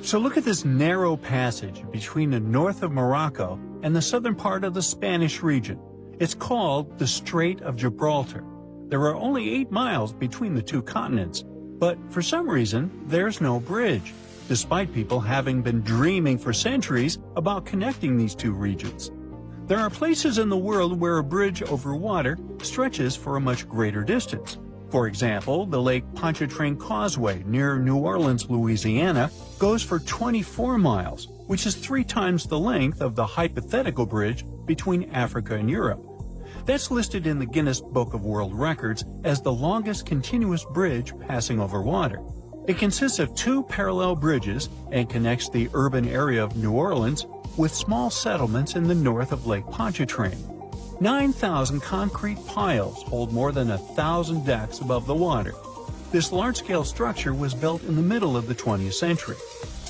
So look at this narrow passage between the north of Morocco and the southern part of the Spanish region. It's called the Strait of Gibraltar. There are only 8 miles between the two continents, but for some reason, there's no bridge, despite people having been dreaming for centuries about connecting these two regions. There are places in the world where a bridge over water stretches for a much greater distance. For example, the Lake Pontchartrain Causeway near New Orleans, Louisiana, goes for 24 miles, which is 3 times the length of the hypothetical bridge between Africa and Europe. That's listed in the Guinness Book of World Records as the longest continuous bridge passing over water. It consists of 2 parallel bridges and connects the urban area of New Orleans with small settlements in the north of Lake Pontchartrain. 9,000 concrete piles hold more than 1,000 decks above the water. This large-scale structure was built in the middle of the 20th century.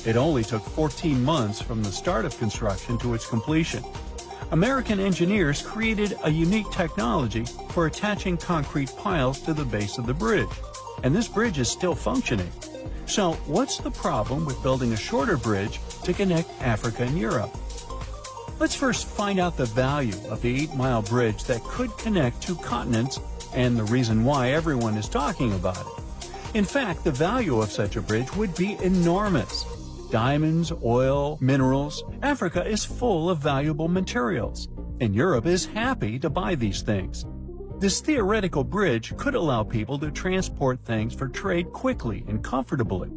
It only took 14 months from the start of construction to its completion. American engineers created a unique technology for attaching concrete piles to the base of the bridge, and this bridge is still functioning. So, what's the problem with building a shorter bridge to connect Africa and Europe? Let's first find out the value of the 8-mile bridge that could connect 2 continents and the reason why everyone is talking about it. In fact, the value of such a bridge would be enormous. Diamonds, oil, minerals. Africa is full of valuable materials, and Europe is happy to buy these things. This theoretical bridge could allow people to transport things for trade quickly and comfortably.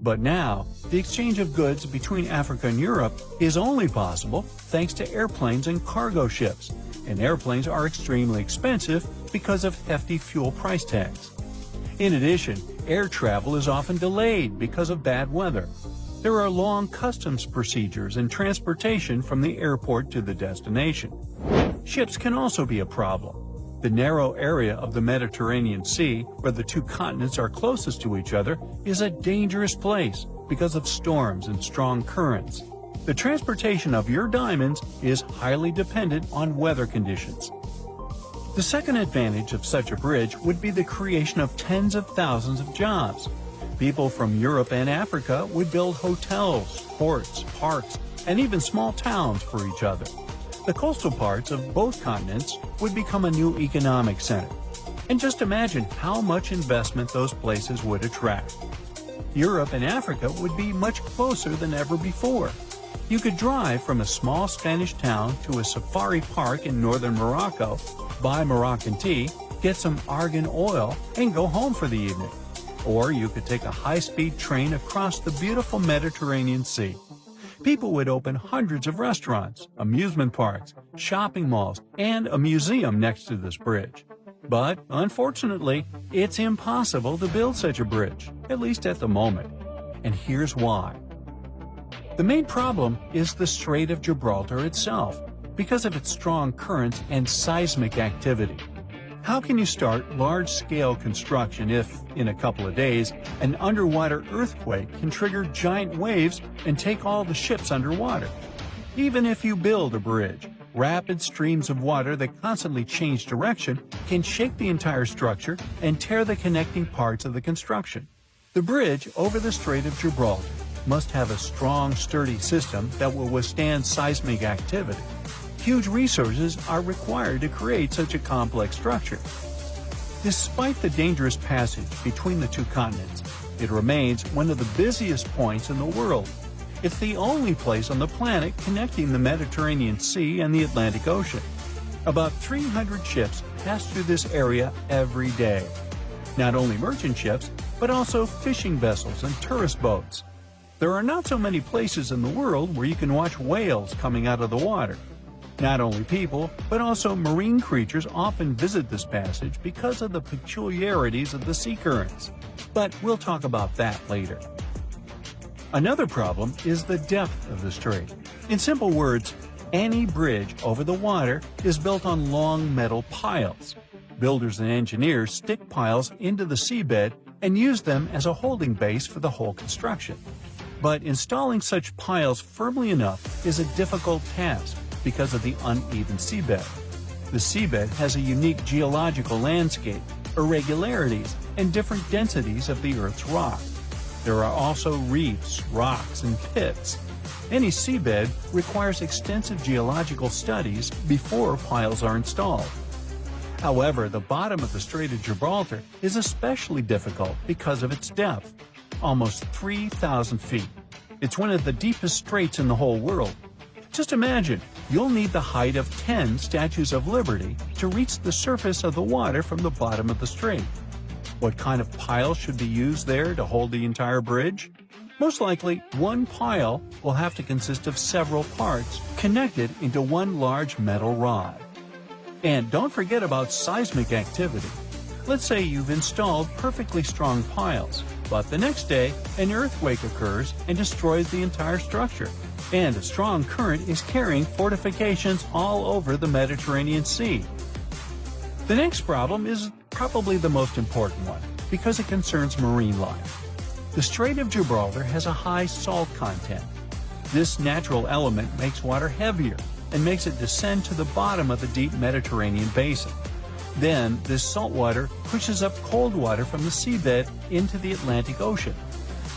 But now, the exchange of goods between Africa and Europe is only possible thanks to airplanes and cargo ships, and airplanes are extremely expensive because of hefty fuel price tags. In addition, air travel is often delayed because of bad weather. There are long customs procedures and transportation from the airport to the destination. Ships can also be a problem. The narrow area of the Mediterranean Sea, where the 2 continents are closest to each other, is a dangerous place because of storms and strong currents. The transportation of your diamonds is highly dependent on weather conditions. The second advantage of such a bridge would be the creation of tens of thousands of jobs. People from Europe and Africa would build hotels, ports, parks, and even small towns for each other. The coastal parts of both continents would become a new economic center. And just imagine how much investment those places would attract. Europe and Africa would be much closer than ever before. You could drive from a small Spanish town to a safari park in northern Morocco, buy Moroccan tea, get some argan oil, and go home for the evening. Or you could take a high-speed train across the beautiful Mediterranean Sea. People would open hundreds of restaurants, amusement parks, shopping malls, and a museum next to this bridge. But, unfortunately, it's impossible to build such a bridge, at least at the moment. And here's why. The main problem is the Strait of Gibraltar itself, because of its strong currents and seismic activity. How can you start large-scale construction if, in a couple of days, an underwater earthquake can trigger giant waves and take all the ships underwater? Even if you build a bridge, rapid streams of water that constantly change direction can shake the entire structure and tear the connecting parts of the construction. The bridge over the Strait of Gibraltar must have a strong, sturdy system that will withstand seismic activity. Huge resources are required to create such a complex structure. Despite the dangerous passage between the 2 continents, it remains one of the busiest points in the world. It's the only place on the planet connecting the Mediterranean Sea and the Atlantic Ocean. About 300 ships pass through this area every day. Not only merchant ships, but also fishing vessels and tourist boats. There are not so many places in the world where you can watch whales coming out of the water. Not only people, but also marine creatures often visit this passage because of the peculiarities of the sea currents. But we'll talk about that later. Another problem is the depth of the strait. In simple words, any bridge over the water is built on long metal piles. Builders and engineers stick piles into the seabed and use them as a holding base for the whole construction. But installing such piles firmly enough is a difficult task because of the uneven seabed. The seabed has a unique geological landscape, irregularities, and different densities of the Earth's rock. There are also reefs, rocks, and pits. Any seabed requires extensive geological studies before piles are installed. However, the bottom of the Strait of Gibraltar is especially difficult because of its depth, almost 3,000 feet. It's one of the deepest straits in the whole world. Just imagine, you'll need the height of 10 Statues of Liberty to reach the surface of the water from the bottom of the strait. What kind of pile should be used there to hold the entire bridge? Most likely, one pile will have to consist of several parts connected into one large metal rod. And don't forget about seismic activity. Let's say you've installed perfectly strong piles, but the next day an earthquake occurs and destroys the entire structure. And a strong current is carrying fortifications all over the Mediterranean Sea. The next problem is probably the most important one, because it concerns marine life. The Strait of Gibraltar has a high salt content. This natural element makes water heavier and makes it descend to the bottom of the deep Mediterranean basin. Then, this salt water pushes up cold water from the seabed into the Atlantic Ocean.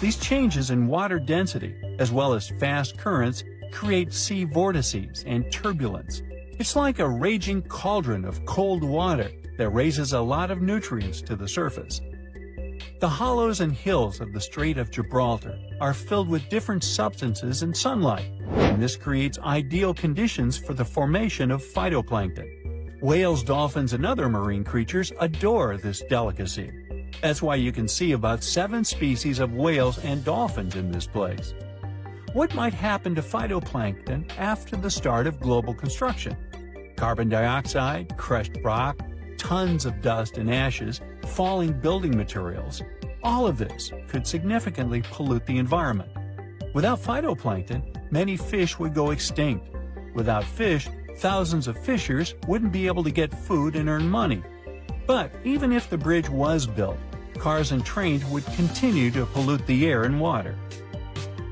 These changes in water density, as well as fast currents, create sea vortices and turbulence. It's like a raging cauldron of cold water that raises a lot of nutrients to the surface. The hollows and hills of the Strait of Gibraltar are filled with different substances and sunlight, and this creates ideal conditions for the formation of phytoplankton. Whales, dolphins, and other marine creatures adore this delicacy. That's why you can see about 7 species of whales and dolphins in this place. What might happen to phytoplankton after the start of global construction? Carbon dioxide, crushed rock, tons of dust and ashes, falling building materials. All of this could significantly pollute the environment. Without phytoplankton, many fish would go extinct. Without fish, thousands of fishers wouldn't be able to get food and earn money. But even if the bridge was built, cars and trains would continue to pollute the air and water.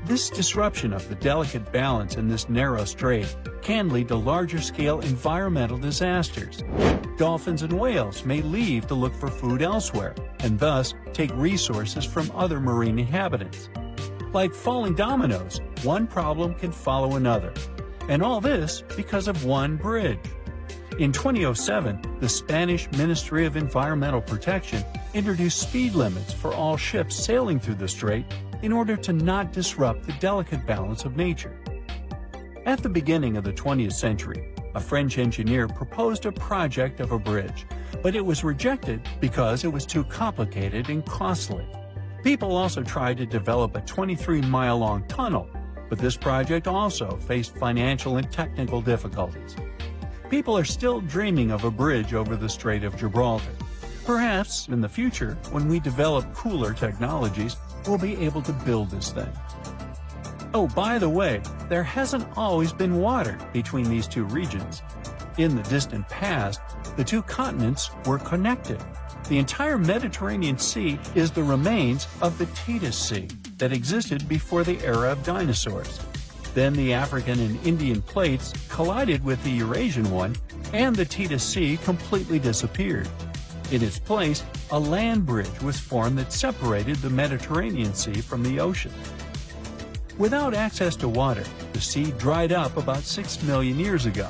This disruption of the delicate balance in this narrow strait can lead to larger-scale environmental disasters. Dolphins and whales may leave to look for food elsewhere, and thus take resources from other marine inhabitants. Like falling dominoes, one problem can follow another. And all this because of one bridge. In 2007, the Spanish Ministry of Environmental Protection introduced speed limits for all ships sailing through the strait in order to not disrupt the delicate balance of nature. At the beginning of the 20th century, a French engineer proposed a project of a bridge, but it was rejected because it was too complicated and costly. People also tried to develop a 23-mile-long tunnel, but this project also faced financial and technical difficulties. People are still dreaming of a bridge over the Strait of Gibraltar. Perhaps, in the future, when we develop cooler technologies, we'll be able to build this thing. Oh, by the way, there hasn't always been water between these two regions. In the distant past, the two continents were connected. The entire Mediterranean Sea is the remains of the Tethys Sea that existed before the era of dinosaurs. Then the African and Indian plates collided with the Eurasian one, and the Tethys Sea completely disappeared. In its place, a land bridge was formed that separated the Mediterranean Sea from the ocean. Without access to water, the sea dried up about 6 million years ago.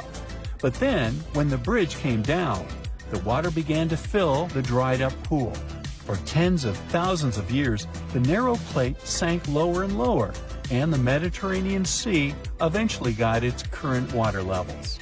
But then, when the bridge came down, the water began to fill the dried-up pool. For tens of thousands of years, the narrow plate sank lower and lower, and the Mediterranean Sea eventually got its current water levels.